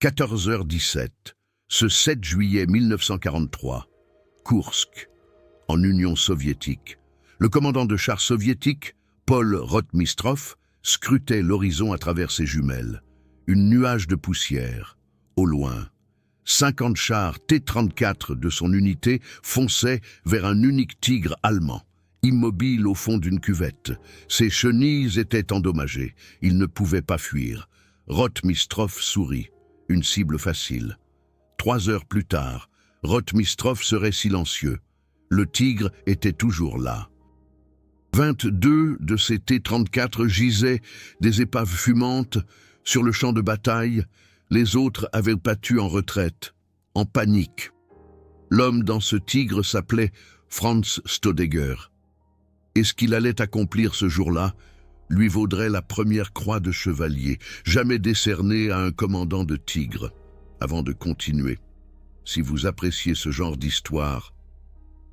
14h17, ce 7 juillet 1943, Koursk, en Union soviétique. Le commandant de chars soviétique, Paul Rotmistrov, scrutait l'horizon à travers ses jumelles. Une nuage de poussière, au loin. 50 chars T-34 de son unité fonçaient vers un unique tigre allemand, immobile au fond d'une cuvette. Ses chenilles étaient endommagées. Il ne pouvait pas fuir. Rotmistrov sourit. Une cible facile. 3 heures plus tard, Rotmistrov serait silencieux. Le tigre était toujours là. 22 de ces T-34 gisaient, des épaves fumantes, sur le champ de bataille. Les autres avaient battu en retraite, en panique. L'homme dans ce tigre s'appelait Franz Staudeger. Et ce qu'il allait accomplir ce jour-là lui vaudrait la première croix de chevalier, jamais décernée à un commandant de tigre. Avant de continuer, si vous appréciez ce genre d'histoire,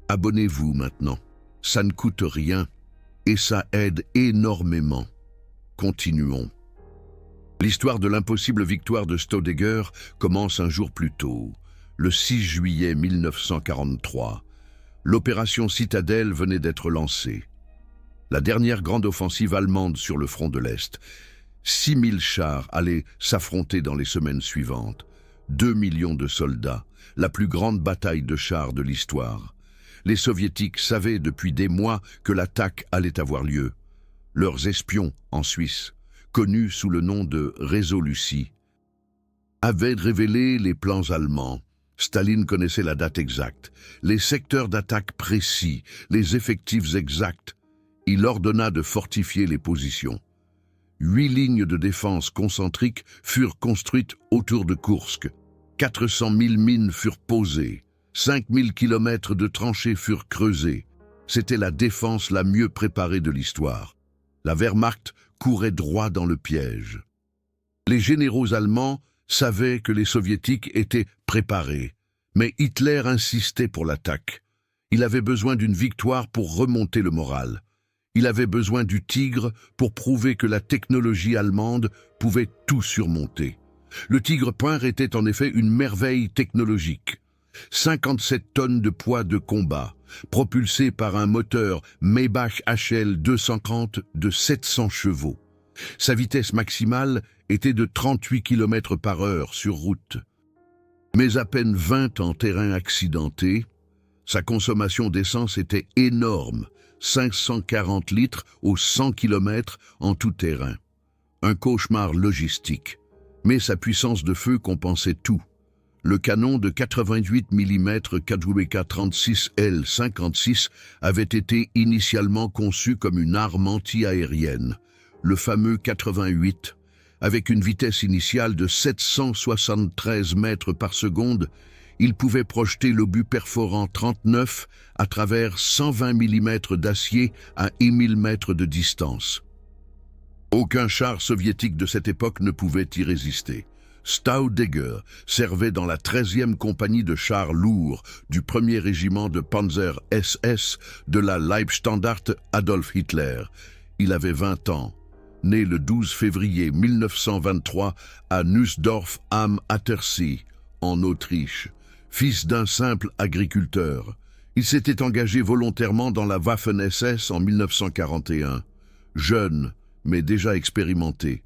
abonnez-vous maintenant. Ça ne coûte rien et ça aide énormément. Continuons. L'histoire de l'impossible victoire de Staudeger commence un jour plus tôt, le 6 juillet 1943. L'opération Citadelle venait d'être lancée. La dernière grande offensive allemande sur le front de l'Est. 6000 chars allaient s'affronter dans les semaines suivantes. 2 millions de soldats, la plus grande bataille de chars de l'histoire. Les Soviétiques savaient depuis des mois que l'attaque allait avoir lieu. Leurs espions en Suisse, connus sous le nom de Résolutie, avaient révélé les plans allemands. Staline connaissait la date exacte, les secteurs d'attaque précis, les effectifs exacts. Il ordonna de fortifier les positions. 8 lignes de défense concentriques furent construites autour de Koursk. 400 000 mines furent posées. 5 000 kilomètres de tranchées furent creusées. C'était la défense la mieux préparée de l'histoire. La Wehrmacht courait droit dans le piège. Les généraux allemands savaient que les Soviétiques étaient préparés. Mais Hitler insistait pour l'attaque. Il avait besoin d'une victoire pour remonter le moral. Il avait besoin du tigre pour prouver que la technologie allemande pouvait tout surmonter. Le Tigre Pointer était en effet une merveille technologique. 57 tonnes de poids de combat, propulsé par un moteur Maybach HL 230 de 700 chevaux. Sa vitesse maximale était de 38 km/h sur route. Mais à peine 20 en terrain accidenté, sa consommation d'essence était énorme, 540 litres aux 100 km en tout terrain. Un cauchemar logistique, mais sa puissance de feu compensait tout. Le canon de 88 mm KWK-36L56 avait été initialement conçu comme une arme anti-aérienne, le fameux 88, avec une vitesse initiale de 773 mètres par seconde. Il pouvait projeter l'obus perforant 39 à travers 120 mm d'acier à 1000 mètres de distance. Aucun char soviétique de cette époque ne pouvait y résister. Staudeger servait dans la 13e compagnie de chars lourds du 1er régiment de Panzer SS de la Leibstandarte Adolf Hitler. Il avait 20 ans. Né le 12 février 1923 à Nussdorf am Attersee, en Autriche. Fils d'un simple agriculteur, il s'était engagé volontairement dans la Waffen-SS en 1941. Jeune, mais déjà expérimenté,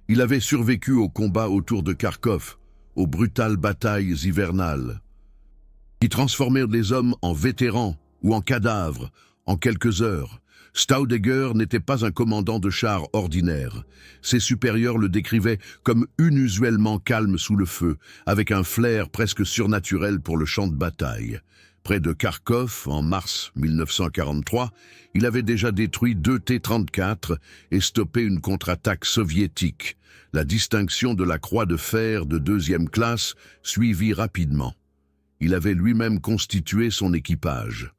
il avait survécu aux combats autour de Kharkov, aux brutales batailles hivernales, qui transformèrent les hommes en vétérans ou en cadavres en quelques heures. Staudeger n'était pas un commandant de chars ordinaire. Ses supérieurs le décrivaient comme inusuellement calme sous le feu, avec un flair presque surnaturel pour le champ de bataille. Près de Kharkov, en mars 1943, il avait déjà détruit 2 T-34 et stoppé une contre-attaque soviétique. La distinction de la Croix de fer de 2e classe suivit rapidement. Il avait lui-même constitué son équipage.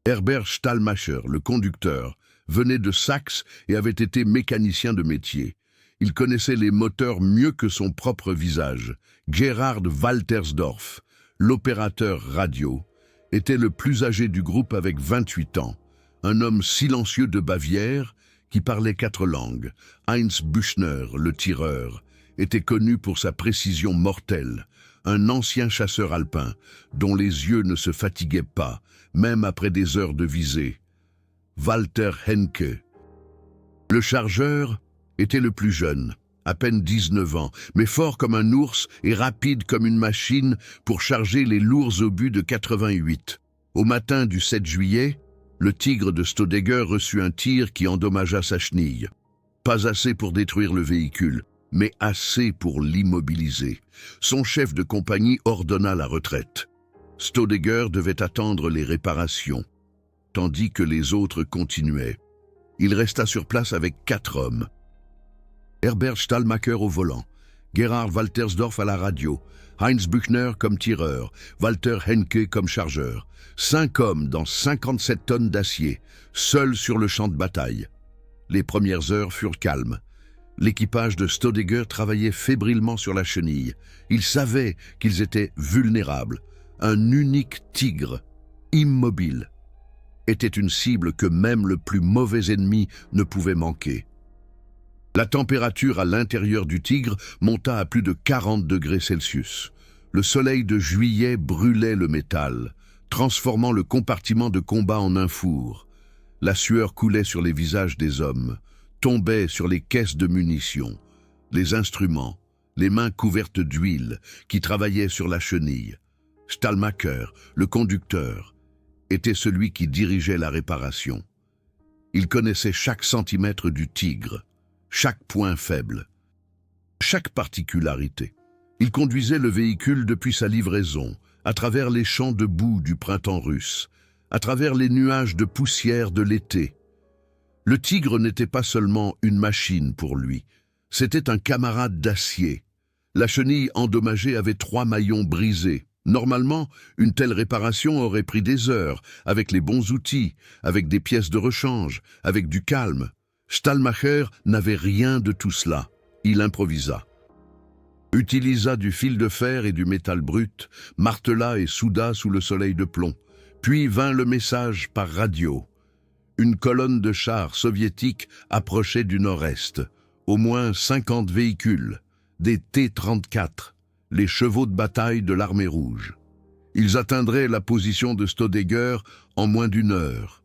Herbert Stallmacher, le conducteur, venait de Saxe et avait été mécanicien de métier. Il connaissait les moteurs mieux que son propre visage. Gerhard Waltersdorf, l'opérateur radio, était le plus âgé du groupe avec 28 ans. Un homme silencieux de Bavière qui parlait 4 langues. Heinz Büchner, le tireur, était connu pour sa précision mortelle, un ancien chasseur alpin, dont les yeux ne se fatiguaient pas, même après des heures de visée. Walter Henke. Le chargeur était le plus jeune, à peine 19 ans, mais fort comme un ours et rapide comme une machine pour charger les lourds obus de 88. Au matin du 7 juillet, le tigre de Staudigger reçut un tir qui endommagea sa chenille. Pas assez pour détruire le véhicule, mais assez pour l'immobiliser. Son chef de compagnie ordonna la retraite. Staudigger devait attendre les réparations, tandis que les autres continuaient. Il resta sur place avec 4 hommes. Herbert Stallmacher au volant, Gerhard Waltersdorf à la radio, Heinz Büchner comme tireur, Walter Henke comme chargeur. 5 hommes dans 57 tonnes d'acier, seuls sur le champ de bataille. Les premières heures furent calmes. L'équipage de Staudigger travaillait fébrilement sur la chenille. Ils savaient qu'ils étaient vulnérables. Un unique tigre, immobile, était une cible que même le plus mauvais ennemi ne pouvait manquer. La température à l'intérieur du tigre monta à plus de 40 degrés Celsius. Le soleil de juillet brûlait le métal, transformant le compartiment de combat en un four. La sueur coulait sur les visages des hommes, tombait sur les caisses de munitions, les instruments, les mains couvertes d'huile qui travaillaient sur la chenille. Stallmacher, le conducteur, était celui qui dirigeait la réparation. Il connaissait chaque centimètre du tigre, chaque point faible, chaque particularité. Il conduisait le véhicule depuis sa livraison, à travers les champs de boue du printemps russe, à travers les nuages de poussière de l'été. Le tigre n'était pas seulement une machine pour lui, c'était un camarade d'acier. La chenille endommagée avait 3 maillons brisés. Normalement, une telle réparation aurait pris des heures, avec les bons outils, avec des pièces de rechange, avec du calme. Stallmacher n'avait rien de tout cela. Il improvisa. Utilisa du fil de fer et du métal brut, martela et souda sous le soleil de plomb. Puis vint le message par radio. Une colonne de chars soviétiques approchait du nord-est. Au moins 50 véhicules, des T-34, les chevaux de bataille de l'armée rouge. Ils atteindraient la position de Staudigger en moins d'1 heure.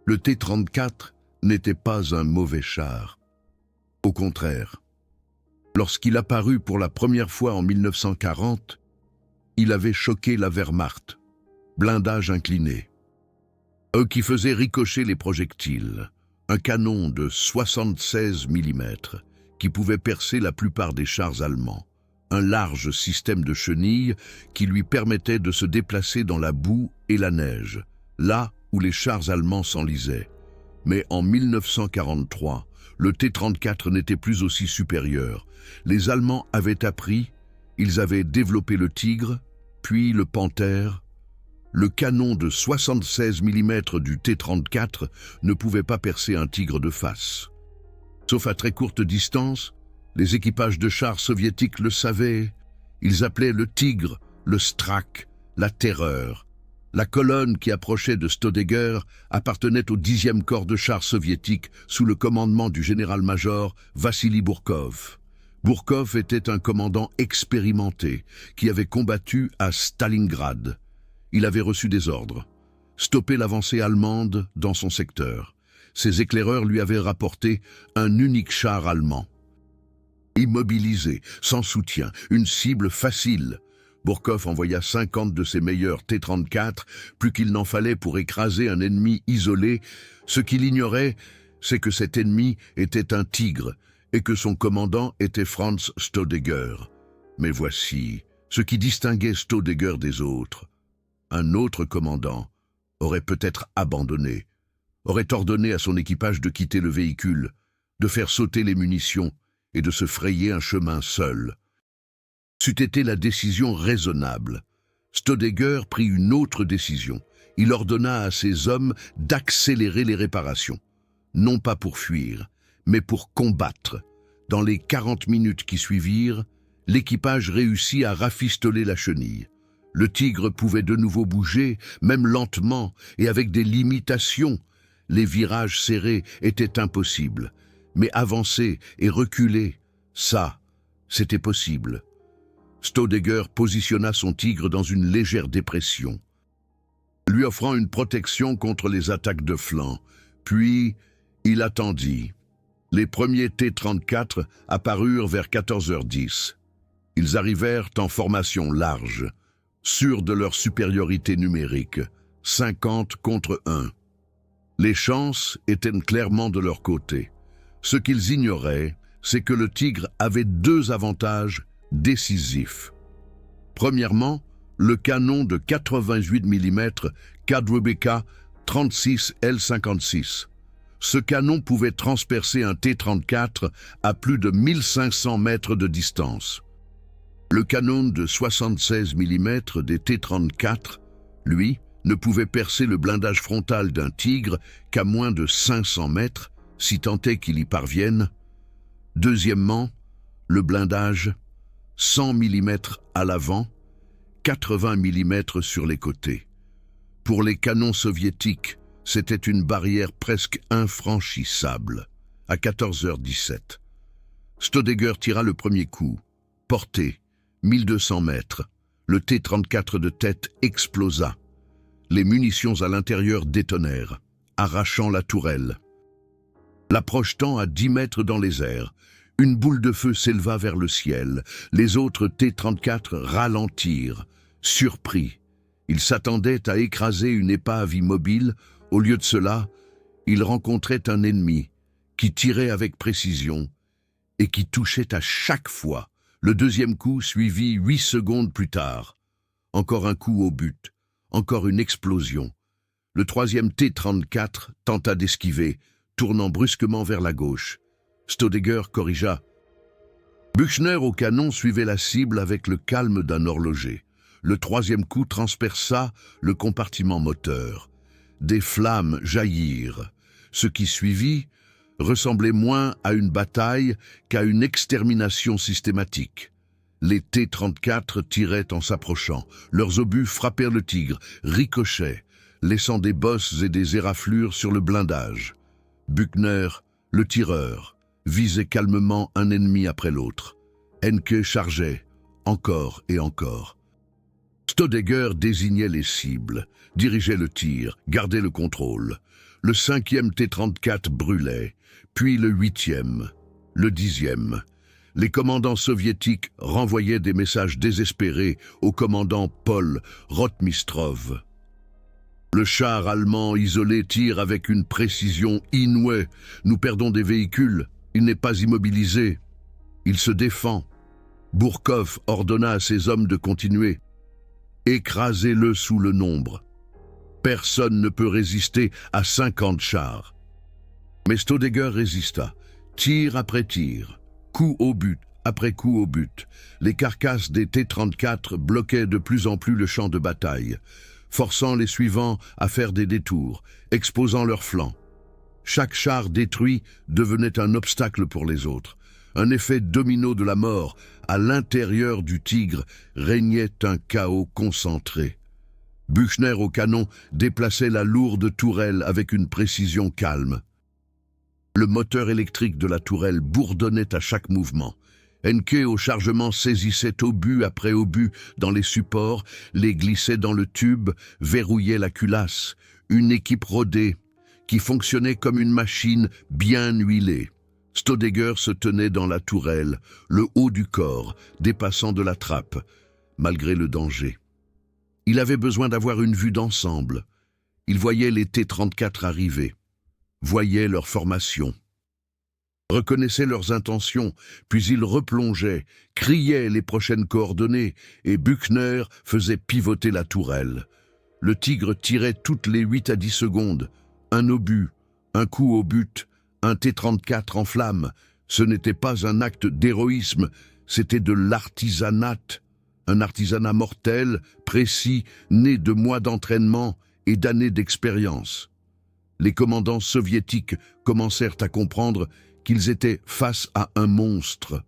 Le T-34 n'était pas un mauvais char. Au contraire, lorsqu'il apparut pour la première fois en 1940, il avait choqué la Wehrmacht, blindage incliné. Eux qui faisaient ricocher les projectiles, un canon de 76 mm qui pouvait percer la plupart des chars allemands, un large système de chenilles qui lui permettait de se déplacer dans la boue et la neige, là où les chars allemands s'enlisaient. Mais en 1943, le T-34 n'était plus aussi supérieur. Les Allemands avaient appris, ils avaient développé le Tigre, puis le Panthère. Le canon de 76 mm du T-34 ne pouvait pas percer un Tigre de face. Sauf à très courte distance, les équipages de chars soviétiques le savaient. Ils appelaient le Tigre, le Strak, la Terreur. La colonne qui approchait de Staudigger appartenait au 10e corps de chars soviétique sous le commandement du général-major Vassili Bourkov. Bourkov était un commandant expérimenté qui avait combattu à Stalingrad. Il avait reçu des ordres. Stopper l'avancée allemande dans son secteur. Ses éclaireurs lui avaient rapporté un unique char allemand. Immobilisé, sans soutien, une cible facile. Bourkov envoya 50 de ses meilleurs T-34, plus qu'il n'en fallait pour écraser un ennemi isolé. Ce qu'il ignorait, c'est que cet ennemi était un tigre et que son commandant était Franz Staudigger. Mais voici ce qui distinguait Staudigger des autres. Un autre commandant aurait peut-être abandonné, aurait ordonné à son équipage de quitter le véhicule, de faire sauter les munitions et de se frayer un chemin seul. C'eût été la décision raisonnable. Staudigger prit une autre décision. Il ordonna à ses hommes d'accélérer les réparations. Non pas pour fuir, mais pour combattre. Dans les 40 minutes qui suivirent, l'équipage réussit à rafistoler la chenille. Le Tigre pouvait de nouveau bouger, même lentement et avec des limitations. Les virages serrés étaient impossibles. Mais avancer et reculer, ça, c'était possible. Staudigger positionna son Tigre dans une légère dépression, lui offrant une protection contre les attaques de flanc. Puis, il attendit. Les premiers T-34 apparurent vers 14h10. Ils arrivèrent en formation large, sûrs de leur supériorité numérique, 50 contre 1. Les chances étaient clairement de leur côté. Ce qu'ils ignoraient, c'est que le Tigre avait deux avantages décisifs. Premièrement, le canon de 88 mm Kadrubeka 36 L56. Ce canon pouvait transpercer un T-34 à plus de 1500 mètres de distance. Le canon de 76 mm des T-34, lui, ne pouvait percer le blindage frontal d'un Tigre qu'à moins de 500 mètres, si tant est qu'il y parvienne. Deuxièmement, le blindage, 100 mm à l'avant, 80 mm sur les côtés. Pour les canons soviétiques, c'était une barrière presque infranchissable. À 14h17, Staudigger tira le premier coup. Portée, 1200 mètres. Le T-34 de tête explosa. Les munitions à l'intérieur détonèrent, arrachant la tourelle. La projetant à 10 mètres dans les airs, une boule de feu s'éleva vers le ciel. Les autres T-34 ralentirent, surpris. Ils s'attendaient à écraser une épave immobile. Au lieu de cela, ils rencontraient un ennemi qui tirait avec précision et qui touchait à chaque fois. Le deuxième coup suivit 8 secondes plus tard. Encore un coup au but, encore une explosion. Le troisième T-34 tenta d'esquiver, tournant brusquement vers la gauche. Staudigger corrigea. Büchner au canon suivait la cible avec le calme d'un horloger. Le troisième coup transperça le compartiment moteur. Des flammes jaillirent. Ce qui suivit ressemblait moins à une bataille qu'à une extermination systématique. Les T-34 tiraient en s'approchant. Leurs obus frappèrent le Tigre, ricochaient, laissant des bosses et des éraflures sur le blindage. Büchner, le tireur, visait calmement un ennemi après l'autre. Henke chargeait, encore et encore. Staudigger désignait les cibles, dirigeait le tir, gardait le contrôle. Le 5e T-34 brûlait, puis le 8e, le 10e. Les commandants soviétiques renvoyaient des messages désespérés au commandant Paul Rotmistrov. Le char allemand isolé tire avec une précision inouïe. Nous perdons des véhicules, il n'est pas immobilisé. Il se défend. Bourkov ordonna à ses hommes de continuer. Écrasez-le sous le nombre. Personne ne peut résister à 50 chars. Mais Staudigger résista, tir après tir, coup au but après coup au but. Les carcasses des T-34 bloquaient de plus en plus le champ de bataille, forçant les suivants à faire des détours, exposant leurs flancs. Chaque char détruit devenait un obstacle pour les autres. Un effet domino de la mort. À l'intérieur du Tigre régnait un chaos concentré. Büchner au canon déplaçait la lourde tourelle avec une précision calme. Le moteur électrique de la tourelle bourdonnait à chaque mouvement. Henke au chargement saisissait obus après obus dans les supports, les glissait dans le tube, verrouillait la culasse. Une équipe rodée qui fonctionnait comme une machine bien huilée. Staudigger se tenait dans la tourelle, le haut du corps, dépassant de la trappe, malgré le danger. Il avait besoin d'avoir une vue d'ensemble. Il voyait les T-34 arriver, voyait leur formation, reconnaissait leurs intentions, puis il replongeait, criait les prochaines coordonnées, et Büchner faisait pivoter la tourelle. Le Tigre tirait toutes les 8 à 10 secondes, un obus, un coup au but, un T-34 en flammes. Ce n'était pas un acte d'héroïsme, c'était de l'artisanat. Un artisanat mortel, précis, né de mois d'entraînement et d'années d'expérience. Les commandants soviétiques commencèrent à comprendre qu'ils étaient face à un monstre.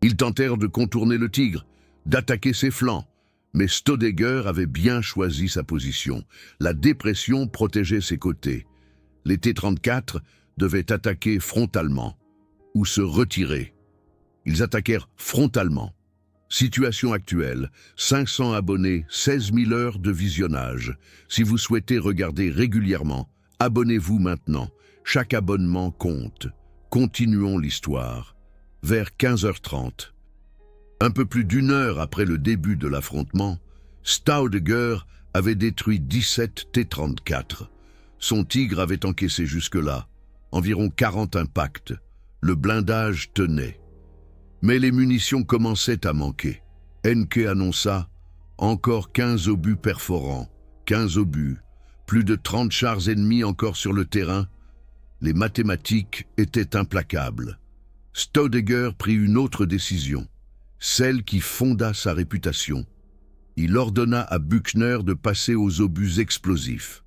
Ils tentèrent de contourner le Tigre, d'attaquer ses flancs, mais Staudigger avait bien choisi sa position. La dépression protégeait ses côtés. Les T-34 devaient attaquer frontalement ou se retirer. Ils attaquèrent frontalement. Situation actuelle, 500 abonnés, 16 000 heures de visionnage. Si vous souhaitez regarder régulièrement, abonnez-vous maintenant. Chaque abonnement compte. Continuons l'histoire. Vers 15h30. Un peu plus d'une heure après le début de l'affrontement, Staudinger avait détruit 17 T-34. Son Tigre avait encaissé jusque-là environ 40 impacts. Le blindage tenait. Mais les munitions commençaient à manquer. Henke annonça « Encore 15 obus perforants, 15 obus, plus de 30 chars ennemis encore sur le terrain. » Les mathématiques étaient implacables. Staudinger prit une autre décision, celle qui fonda sa réputation. Il ordonna à Büchner de passer aux obus explosifs.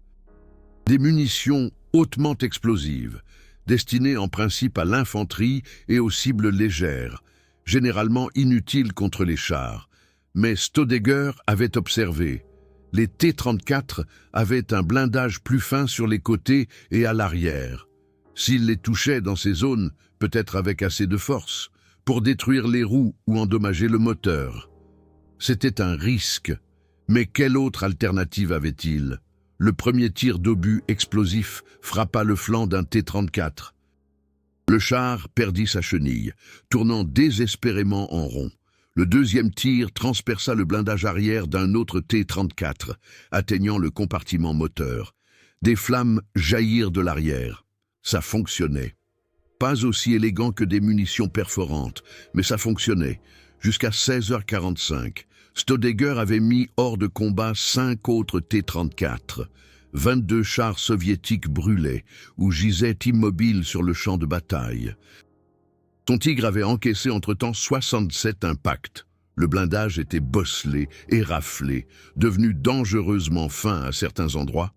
Des munitions hautement explosives, destinées en principe à l'infanterie et aux cibles légères, généralement inutiles contre les chars. Mais Staudinger avait observé. Les T-34 avaient un blindage plus fin sur les côtés et à l'arrière. S'il les touchait dans ces zones, peut-être avec assez de force, pour détruire les roues ou endommager le moteur. C'était un risque. Mais quelle autre alternative avait-il? Le premier tir d'obus explosif frappa le flanc d'un T-34. Le char perdit sa chenille, tournant désespérément en rond. Le deuxième tir transperça le blindage arrière d'un autre T-34, atteignant le compartiment moteur. Des flammes jaillirent de l'arrière. Ça fonctionnait. Pas aussi élégant que des munitions perforantes, mais ça fonctionnait. Jusqu'à 16h45, Staudinger avait mis hors de combat 5 autres T-34. 22 chars soviétiques brûlaient ou gisaient immobiles sur le champ de bataille. Son Tigre avait encaissé entre-temps 67 impacts. Le blindage était bosselé et raflé, devenu dangereusement fin à certains endroits,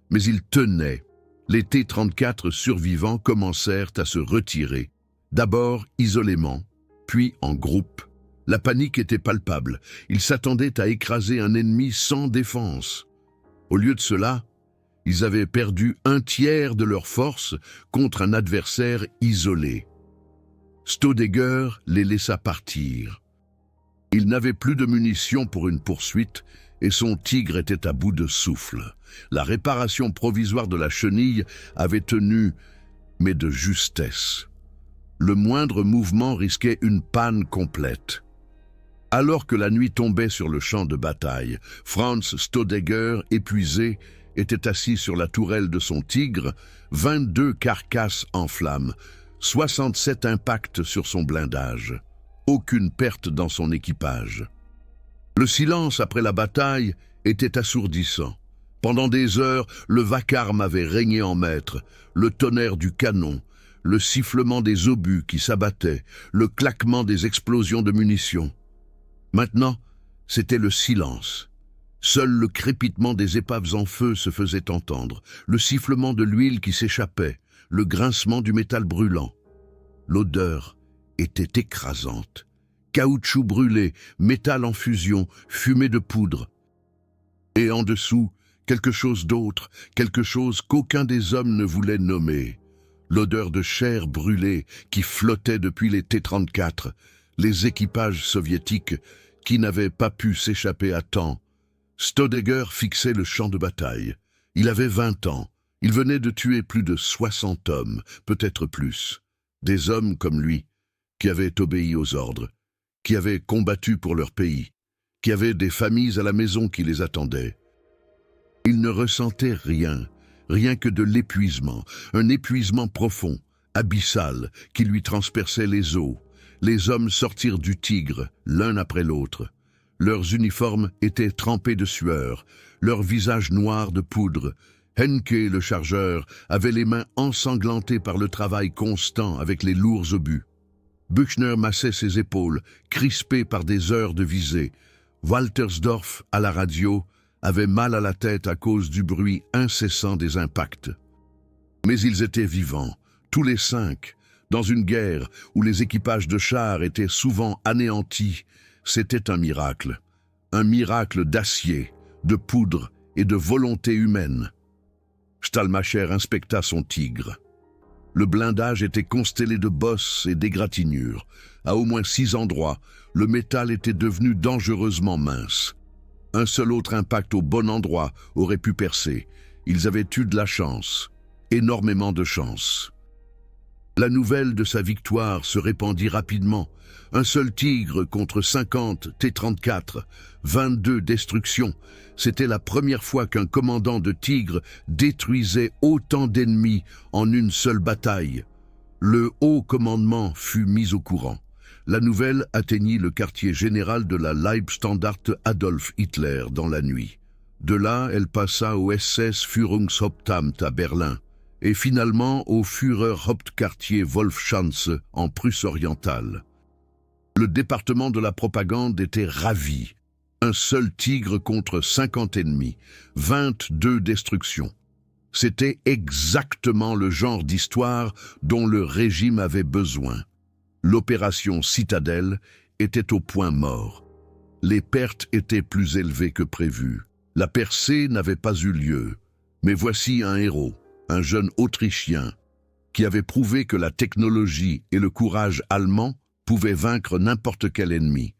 mais il tenait. Les T-34 survivants commencèrent à se retirer, d'abord isolément, puis en groupe. La panique était palpable. Ils s'attendaient à écraser un ennemi sans défense. Au lieu de cela, ils avaient perdu un tiers de leur force contre un adversaire isolé. Staudinger les laissa partir. Il n'avait plus de munitions pour une poursuite et son Tigre était à bout de souffle. La réparation provisoire de la chenille avait tenu, mais de justesse. Le moindre mouvement risquait une panne complète. Alors que la nuit tombait sur le champ de bataille, Franz Staudinger, épuisé, était assis sur la tourelle de son Tigre, 22 carcasses en flammes, 67 impacts sur son blindage. Aucune perte dans son équipage. Le silence après la bataille était assourdissant. Pendant des heures, le vacarme avait régné en maître, le tonnerre du canon, le sifflement des obus qui s'abattaient, le claquement des explosions de munitions. Maintenant, c'était le silence. Seul le crépitement des épaves en feu se faisait entendre, le sifflement de l'huile qui s'échappait, le grincement du métal brûlant. L'odeur était écrasante. Caoutchouc brûlé, métal en fusion, fumée de poudre. Et en dessous, quelque chose d'autre, quelque chose qu'aucun des hommes ne voulait nommer. L'odeur de chair brûlée qui flottait depuis les T-34, les équipages soviétiques qui n'avaient pas pu s'échapper à temps. Staudinger fixait le champ de bataille. Il avait 20 ans. Il venait de tuer plus de 60 hommes, peut-être plus. Des hommes comme lui, qui avaient obéi aux ordres, qui avaient combattu pour leur pays, qui avaient des familles à la maison qui les attendaient. Il ne ressentait rien, rien que de l'épuisement, un épuisement profond, abyssal, qui lui transperçait les os. Les hommes sortirent du Tigre, l'un après l'autre. Leurs uniformes étaient trempés de sueur, leurs visages noirs de poudre. Henke, le chargeur, avait les mains ensanglantées par le travail constant avec les lourds obus. Büchner massait ses épaules, crispé par des heures de visée. Waltersdorf, à la radio, avait mal à la tête à cause du bruit incessant des impacts. Mais ils étaient vivants, tous les 5, dans une guerre où les équipages de chars étaient souvent anéantis. C'était un miracle d'acier, de poudre et de volonté humaine. Stallmacher inspecta son Tigre. Le blindage était constellé de bosses et d'égratignures. À au moins 6 endroits, le métal était devenu dangereusement mince. Un seul autre impact au bon endroit aurait pu percer. Ils avaient eu de la chance, énormément de chance. La nouvelle de sa victoire se répandit rapidement. Un seul tigre contre 50 T-34, 22 destructions. C'était la première fois qu'un commandant de tigre détruisait autant d'ennemis en une seule bataille. Le haut commandement fut mis au courant. La nouvelle atteignit le quartier général de la Leibstandarte Adolf Hitler dans la nuit. De là, elle passa au SS Führungshauptamt à Berlin et finalement au Führerhauptquartier Wolfschanze en Prusse orientale. Le département de la propagande était ravi. Un seul tigre contre 50 ennemis, 22 destructions. C'était exactement le genre d'histoire dont le régime avait besoin. L'opération Citadelle était au point mort. Les pertes étaient plus élevées que prévu. La percée n'avait pas eu lieu. Mais voici un héros, un jeune Autrichien, qui avait prouvé que la technologie et le courage allemand pouvaient vaincre n'importe quel ennemi.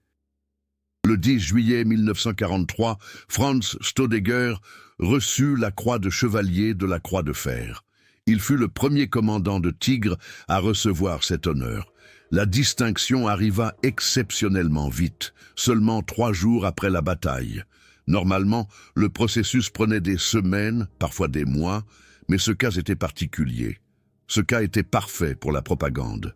Le 10 juillet 1943, Franz Staudigger reçut la croix de chevalier de la Croix de Fer. Il fut le premier commandant de Tigre à recevoir cet honneur. La distinction arriva exceptionnellement vite, seulement 3 jours après la bataille. Normalement, le processus prenait des semaines, parfois des mois, mais ce cas était particulier. Ce cas était parfait pour la propagande.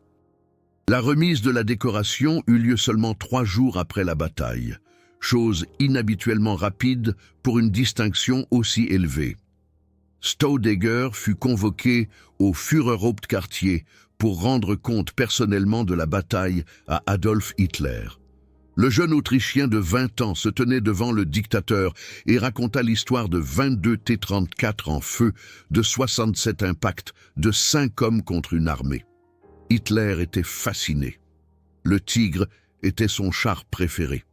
La remise de la décoration eut lieu seulement 3 jours après la bataille, chose inhabituellement rapide pour une distinction aussi élevée. Staudigger fut convoqué au Führerhauptquartier pour rendre compte personnellement de la bataille à Adolf Hitler. Le jeune Autrichien de 20 ans se tenait devant le dictateur et raconta l'histoire de 22 T-34 en feu, de 67 impacts, de 5 hommes contre une armée. Hitler était fasciné. Le Tigre était son char préféré.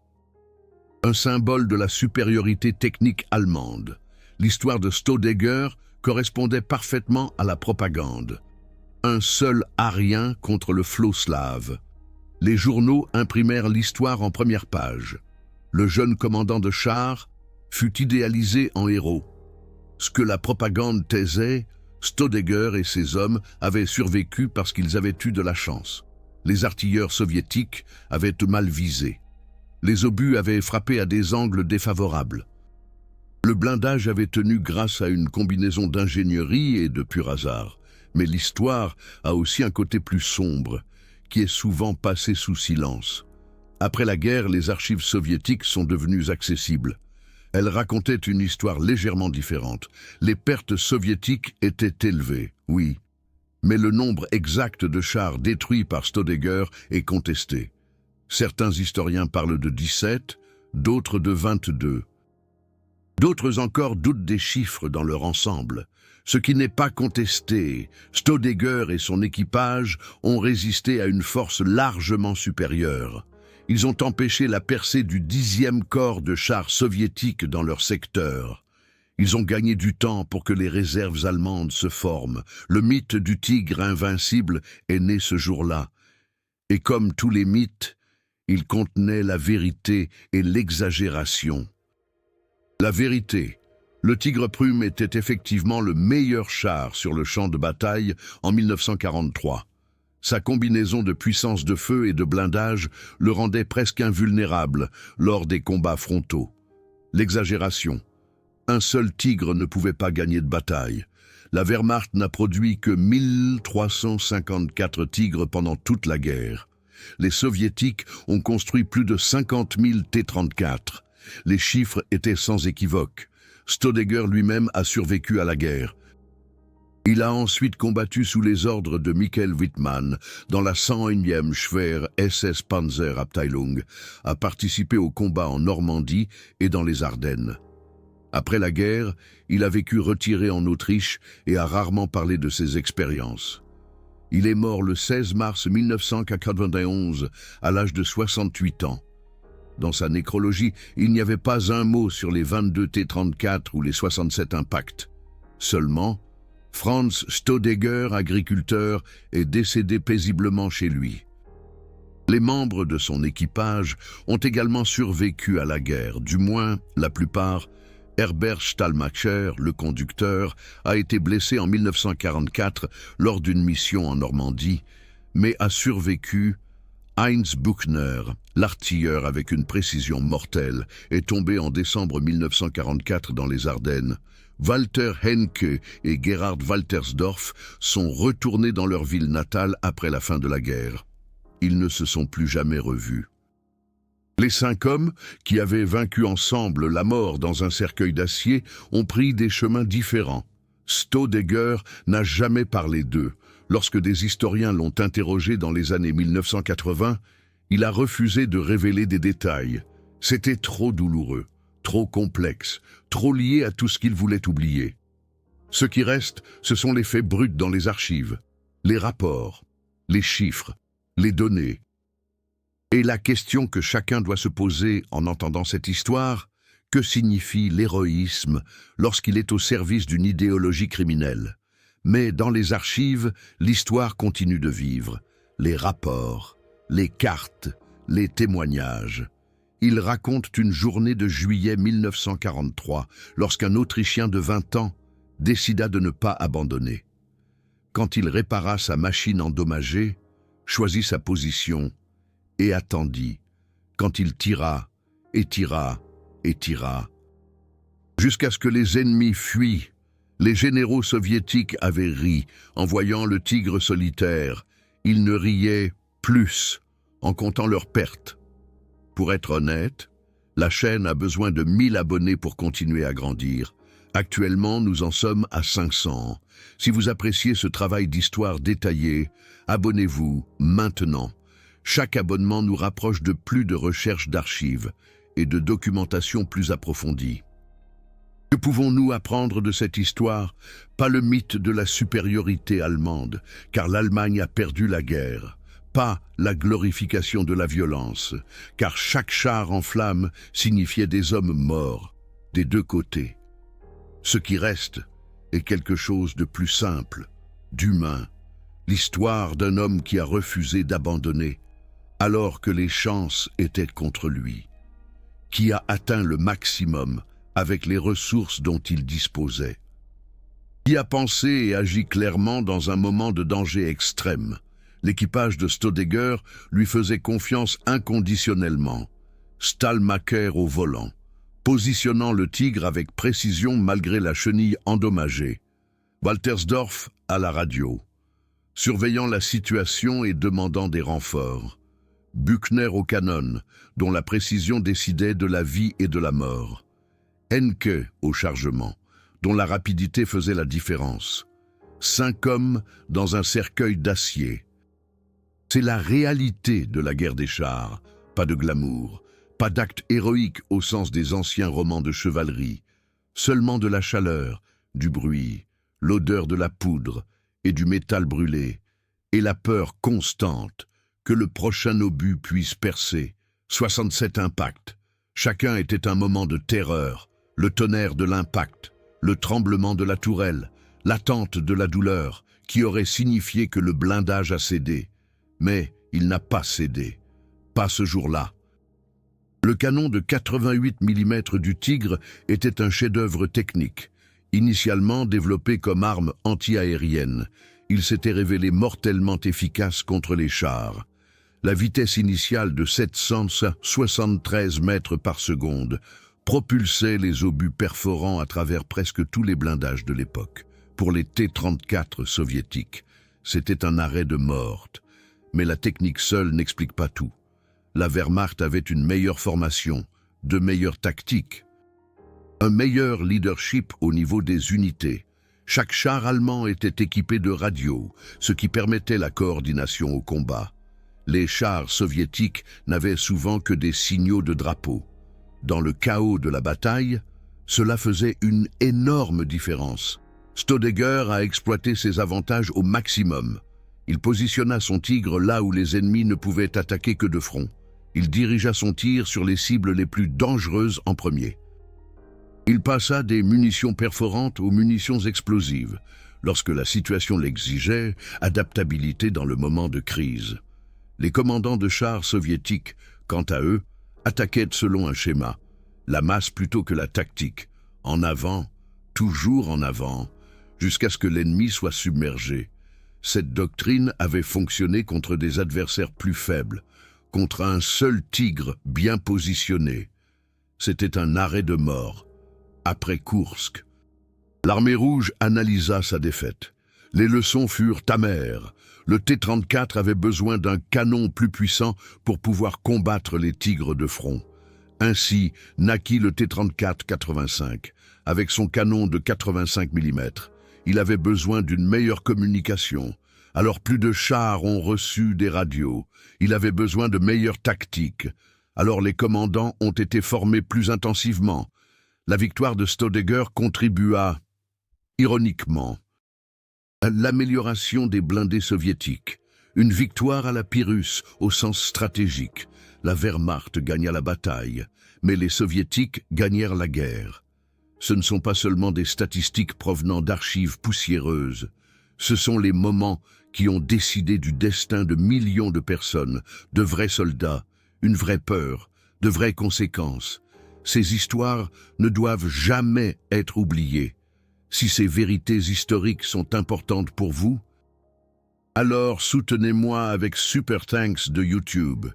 Un symbole de la supériorité technique allemande. L'histoire de Staudigger correspondait parfaitement à la propagande. Un seul arien contre le flot slave. Les journaux imprimèrent l'histoire en première page. Le jeune commandant de char fut idéalisé en héros. Ce que la propagande taisait, Staudigger et ses hommes avaient survécu parce qu'ils avaient eu de la chance. Les artilleurs soviétiques avaient mal visé. Les obus avaient frappé à des angles défavorables. Le blindage avait tenu grâce à une combinaison d'ingénierie et de pur hasard. Mais l'histoire a aussi un côté plus sombre, qui est souvent passé sous silence. Après la guerre, les archives soviétiques sont devenues accessibles. Elles racontaient une histoire légèrement différente. Les pertes soviétiques étaient élevées, oui. Mais le nombre exact de chars détruits par Staudigger est contesté. Certains historiens parlent de 17, d'autres de 22. D'autres encore doutent des chiffres dans leur ensemble. Ce qui n'est pas contesté, Staudigger et son équipage ont résisté à une force largement supérieure. Ils ont empêché la percée du 10e corps de chars soviétiques dans leur secteur. Ils ont gagné du temps pour que les réserves allemandes se forment. Le mythe du tigre invincible est né ce jour-là. Et comme tous les mythes, il contenait la vérité et l'exagération. La vérité. Le Tigre Prume était effectivement le meilleur char sur le champ de bataille en 1943. Sa combinaison de puissance de feu et de blindage le rendait presque invulnérable lors des combats frontaux. L'exagération. Un seul tigre ne pouvait pas gagner de bataille. La Wehrmacht n'a produit que 1354 tigres pendant toute la guerre. Les soviétiques ont construit plus de 50 000 T-34. Les chiffres étaient sans équivoque. Staudigger lui-même a survécu à la guerre. Il a ensuite combattu sous les ordres de Michael Wittmann dans la 101e Schwer SS Panzer Abteilung, a participé aux combats en Normandie et dans les Ardennes. Après la guerre, il a vécu retiré en Autriche et a rarement parlé de ses expériences. Il est mort le 16 mars 1991 à l'âge de 68 ans. Dans sa nécrologie, il n'y avait pas un mot sur les 22 T-34 ou les 67 impacts. Seulement, Franz Staudeger, agriculteur, est décédé paisiblement chez lui. Les membres de son équipage ont également survécu à la guerre, du moins la plupart. Herbert Stallmacher, le conducteur, a été blessé en 1944 lors d'une mission en Normandie, mais a survécu. Heinz Buchner, l'artilleur avec une précision mortelle, est tombé en décembre 1944 dans les Ardennes. Walter Henke et Gerhard Waltersdorf sont retournés dans leur ville natale après la fin de la guerre. Ils ne se sont plus jamais revus. Les 5 hommes, qui avaient vaincu ensemble la mort dans un cercueil d'acier, ont pris des chemins différents. Staudeger n'a jamais parlé d'eux. Lorsque des historiens l'ont interrogé dans les années 1980, il a refusé de révéler des détails. C'était trop douloureux, trop complexe, trop lié à tout ce qu'il voulait oublier. Ce qui reste, ce sont les faits bruts dans les archives, les rapports, les chiffres, les données. Et la question que chacun doit se poser en entendant cette histoire, que signifie l'héroïsme lorsqu'il est au service d'une idéologie criminelle? Mais dans les archives, l'histoire continue de vivre. Les rapports, les cartes, les témoignages. Ils racontent une journée de juillet 1943, lorsqu'un Autrichien de 20 ans décida de ne pas abandonner. Quand il répara sa machine endommagée, choisit sa position et attendit, quand il tira, et tira, et tira. Jusqu'à ce que les ennemis fuient, les généraux soviétiques avaient ri en voyant le tigre solitaire. Ils ne riaient plus en comptant leurs pertes. Pour être honnête, la chaîne a besoin de 1000 abonnés pour continuer à grandir. Actuellement, nous en sommes à 500. Si vous appréciez ce travail d'histoire détaillé, abonnez-vous maintenant. Chaque abonnement nous rapproche de plus de recherches d'archives et de documentation plus approfondie. Que pouvons-nous apprendre de cette histoire? Pas le mythe de la supériorité allemande, car l'Allemagne a perdu la guerre. Pas la glorification de la violence, car chaque char en flammes signifiait des hommes morts, des deux côtés. Ce qui reste est quelque chose de plus simple, d'humain. L'histoire d'un homme qui a refusé d'abandonner, alors que les chances étaient contre lui, qui a atteint le maximum avec les ressources dont il disposait, qui a pensé et agi clairement dans un moment de danger extrême. L'équipage de Staudeger lui faisait confiance inconditionnellement. Stallmacher au volant, positionnant le tigre avec précision malgré la chenille endommagée. Waltersdorf à la radio, surveillant la situation et demandant des renforts. Buchner au canon, dont la précision décidait de la vie et de la mort. Henke au chargement, dont la rapidité faisait la différence. 5 hommes dans un cercueil d'acier. C'est la réalité de la guerre des chars, pas de glamour, pas d'acte héroïque au sens des anciens romans de chevalerie, seulement de la chaleur, du bruit, l'odeur de la poudre et du métal brûlé, et la peur constante que le prochain obus puisse percer. 67 impacts. Chacun était un moment de terreur, le tonnerre de l'impact, le tremblement de la tourelle, l'attente de la douleur, qui aurait signifié que le blindage a cédé. Mais il n'a pas cédé. Pas ce jour-là. Le canon de 88 mm du Tigre était un chef-d'œuvre technique. Initialement développé comme arme anti-aérienne, il s'était révélé mortellement efficace contre les chars. La vitesse initiale de 773 mètres par seconde propulsait les obus perforants à travers presque tous les blindages de l'époque. Pour les T-34 soviétiques, c'était un arrêt de morte. Mais la technique seule n'explique pas tout. La Wehrmacht avait une meilleure formation, de meilleures tactiques, un meilleur leadership au niveau des unités. Chaque char allemand était équipé de radios, ce qui permettait la coordination au combat. Les chars soviétiques n'avaient souvent que des signaux de drapeau. Dans le chaos de la bataille, cela faisait une énorme différence. Staudeger a exploité ses avantages au maximum. Il positionna son tigre là où les ennemis ne pouvaient attaquer que de front. Il dirigea son tir sur les cibles les plus dangereuses en premier. Il passa des munitions perforantes aux munitions explosives. Lorsque la situation l'exigeait, adaptabilité dans le moment de crise. Les commandants de chars soviétiques, quant à eux, attaquaient selon un schéma, la masse plutôt que la tactique, en avant, toujours en avant, jusqu'à ce que l'ennemi soit submergé. Cette doctrine avait fonctionné contre des adversaires plus faibles, contre un seul tigre bien positionné. C'était un arrêt de mort. Après Koursk, l'armée rouge analysa sa défaite. Les leçons furent amères. Le T-34 avait besoin d'un canon plus puissant pour pouvoir combattre les tigres de front. Ainsi naquit le T-34-85, avec son canon de 85 mm. Il avait besoin d'une meilleure communication. Alors plus de chars ont reçu des radios. Il avait besoin de meilleures tactiques. Alors les commandants ont été formés plus intensivement. La victoire de Staudigger contribua, ironiquement, à l'amélioration des blindés soviétiques. Une victoire à la Pyrrhus au sens stratégique. La Wehrmacht gagna la bataille, mais les soviétiques gagnèrent la guerre. Ce ne sont pas seulement des statistiques provenant d'archives poussiéreuses. Ce sont les moments qui ont décidé du destin de millions de personnes, de vrais soldats, une vraie peur, de vraies conséquences. Ces histoires ne doivent jamais être oubliées. Si ces vérités historiques sont importantes pour vous, alors soutenez-moi avec Super Thanks de YouTube.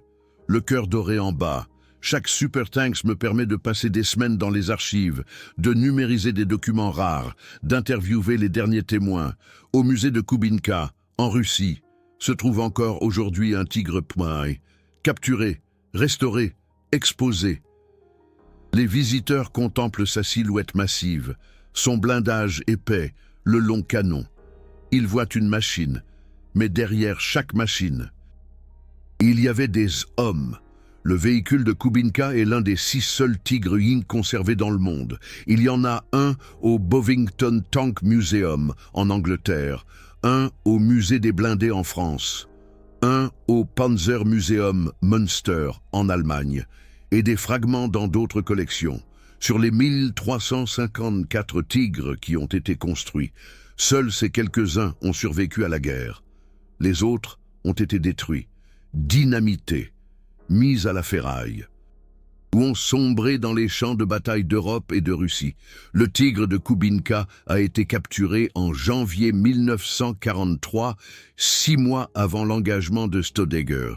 Le cœur doré en bas. Chaque Super Thanks me permet de passer des semaines dans les archives, de numériser des documents rares, d'interviewer les derniers témoins. Au musée de Koubinka, en Russie, se trouve encore aujourd'hui un tigre pmaï, capturé, restauré, exposé. Les visiteurs contemplent sa silhouette massive, son blindage épais, le long canon. Ils voient une machine, mais derrière chaque machine, il y avait des hommes. Le véhicule de Koubinka est l'un des 6 seuls tigres Ying conservés dans le monde. Il y en a un au Bovington Tank Museum en Angleterre, un au Musée des blindés en France, un au Panzer Museum Münster en Allemagne, et des fragments dans d'autres collections. Sur les 1354 tigres qui ont été construits, seuls ces quelques-uns ont survécu à la guerre. Les autres ont été détruits, dynamités, mis à la ferraille, ou ont sombré dans les champs de bataille d'Europe et de Russie. Le tigre de Koubinka a été capturé en janvier 1943, 6 mois avant l'engagement de Staudigger.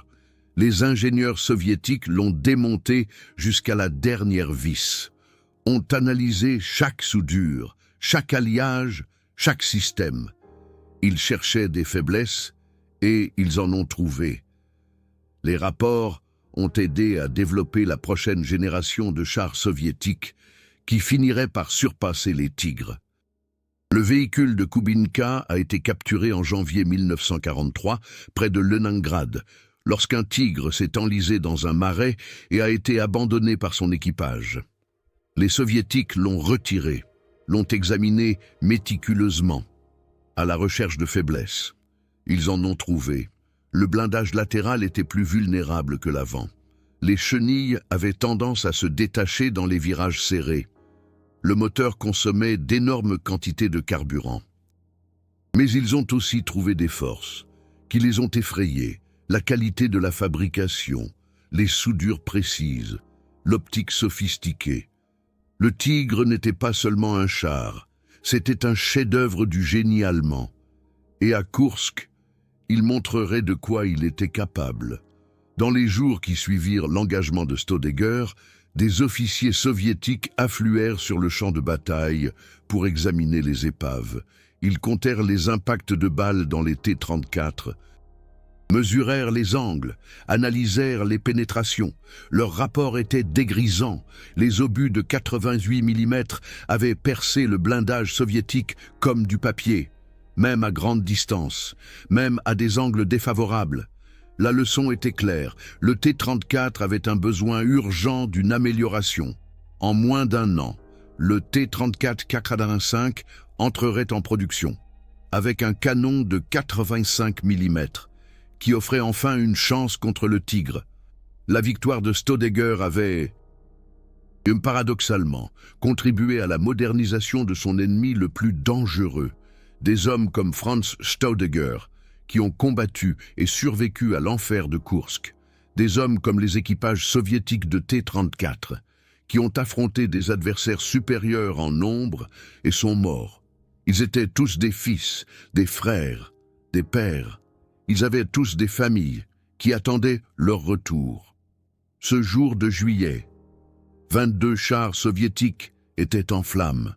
Les ingénieurs soviétiques l'ont démonté jusqu'à la dernière vis, ont analysé chaque soudure, chaque alliage, chaque système. Ils cherchaient des faiblesses et ils en ont trouvé. Les rapports ont aidé à développer la prochaine génération de chars soviétiques qui finirait par surpasser les tigres. Le véhicule de Koubinka a été capturé en janvier 1943 près de Leningrad, lorsqu'un tigre s'est enlisé dans un marais et a été abandonné par son équipage. Les soviétiques l'ont retiré, l'ont examiné méticuleusement, à la recherche de faiblesses. Ils en ont trouvé. Le blindage latéral était plus vulnérable que l'avant. Les chenilles avaient tendance à se détacher dans les virages serrés. Le moteur consommait d'énormes quantités de carburant. Mais ils ont aussi trouvé des forces qui les ont effrayés, la qualité de la fabrication, les soudures précises, l'optique sophistiquée. Le Tigre n'était pas seulement un char, c'était un chef-d'œuvre du génie allemand. Et à Koursk, il montrerait de quoi il était capable. Dans les jours qui suivirent l'engagement de Staudigger, des officiers soviétiques affluèrent sur le champ de bataille pour examiner les épaves. Ils comptèrent les impacts de balles dans les T-34, mesurèrent les angles, analysèrent les pénétrations. Leur rapport était dégrisant. Les obus de 88 mm avaient percé le blindage soviétique comme du papier, même à grande distance, même à des angles défavorables. La leçon était claire, le T-34 avait un besoin urgent d'une amélioration. En moins d'1 an, le T-34-85 entrerait en production, avec un canon de 85 mm, qui offrait enfin une chance contre le Tigre. La victoire de Staudigger avait, paradoxalement, contribué à la modernisation de son ennemi le plus dangereux. Des hommes comme Franz Staudinger, qui ont combattu et survécu à l'enfer de Koursk. Des hommes comme les équipages soviétiques de T-34, qui ont affronté des adversaires supérieurs en nombre et sont morts. Ils étaient tous des fils, des frères, des pères. Ils avaient tous des familles qui attendaient leur retour. Ce jour de juillet, 22 chars soviétiques étaient en flammes.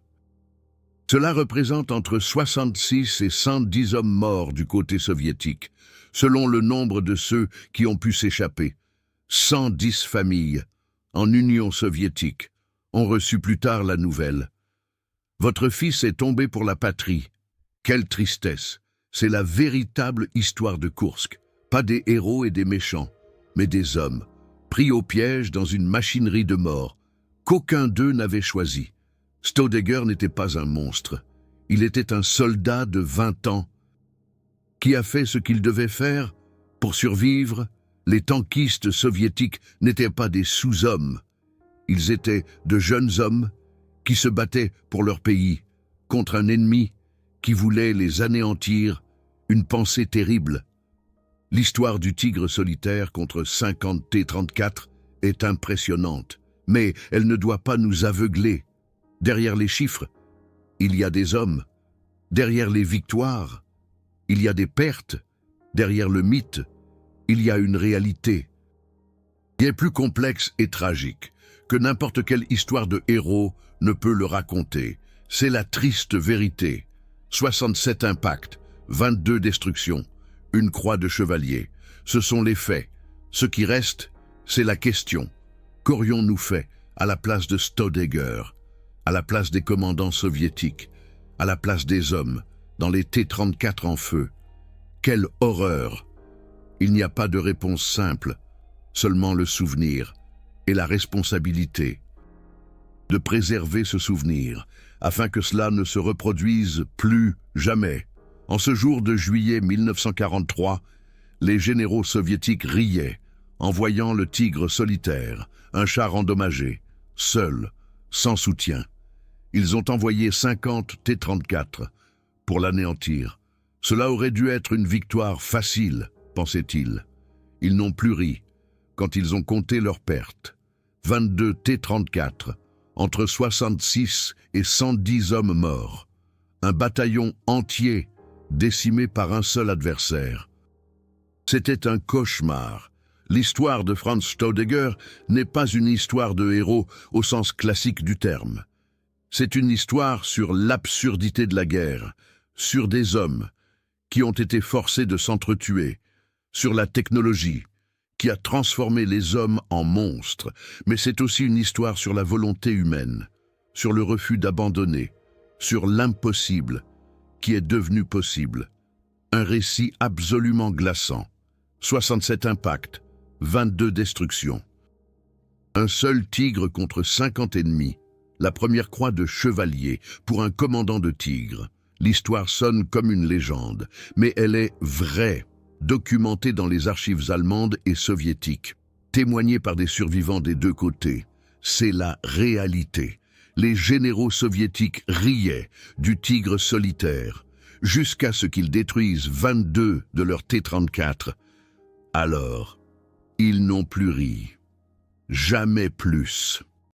Cela représente entre 66 et 110 hommes morts du côté soviétique, selon le nombre de ceux qui ont pu s'échapper. 110 familles, en Union soviétique, ont reçu plus tard la nouvelle. Votre fils est tombé pour la patrie. Quelle tristesse! C'est la véritable histoire de Koursk. Pas des héros et des méchants, mais des hommes, pris au piège dans une machinerie de mort, qu'aucun d'eux n'avait choisi. Staudinger n'était pas un monstre. Il était un soldat de 20 ans qui a fait ce qu'il devait faire pour survivre. Les tankistes soviétiques n'étaient pas des sous-hommes. Ils étaient de jeunes hommes qui se battaient pour leur pays contre un ennemi qui voulait les anéantir, une pensée terrible. L'histoire du tigre solitaire contre 50 T-34 est impressionnante, mais elle ne doit pas nous aveugler. Derrière les chiffres, il y a des hommes. Derrière les victoires, il y a des pertes. Derrière le mythe, il y a une réalité qui est plus complexe et tragique que n'importe quelle histoire de héros ne peut le raconter. C'est la triste vérité. 67 impacts, 22 destructions, une croix de chevalier. Ce sont les faits. Ce qui reste, c'est la question. Qu'aurions-nous fait à la place de Staudinger, à la place des commandants soviétiques, à la place des hommes, dans les T-34 en feu? Quelle horreur! Il n'y a pas de réponse simple, seulement le souvenir et la responsabilité de préserver ce souvenir, afin que cela ne se reproduise plus jamais. En ce jour de juillet 1943, les généraux soviétiques riaient en voyant le tigre solitaire, un char endommagé, seul, sans soutien. Ils ont envoyé 50 T-34 pour l'anéantir. Cela aurait dû être une victoire facile, pensaient-ils. Ils n'ont plus ri quand ils ont compté leurs pertes. 22 T-34, entre 66 et 110 hommes morts. Un bataillon entier décimé par un seul adversaire. C'était un cauchemar. L'histoire de Franz Staudinger n'est pas une histoire de héros au sens classique du terme. C'est une histoire sur l'absurdité de la guerre, sur des hommes qui ont été forcés de s'entretuer, sur la technologie qui a transformé les hommes en monstres, mais c'est aussi une histoire sur la volonté humaine, sur le refus d'abandonner, sur l'impossible qui est devenu possible. Un récit absolument glaçant. 67 impacts, 22 destructions. Un seul tigre contre 50 ennemis. La première croix de chevalier pour un commandant de tigre. L'histoire sonne comme une légende, mais elle est vraie, documentée dans les archives allemandes et soviétiques, témoignée par des survivants des deux côtés. C'est la réalité. Les généraux soviétiques riaient du tigre solitaire, jusqu'à ce qu'ils détruisent 22 de leurs T-34. Alors, ils n'ont plus ri. Jamais plus.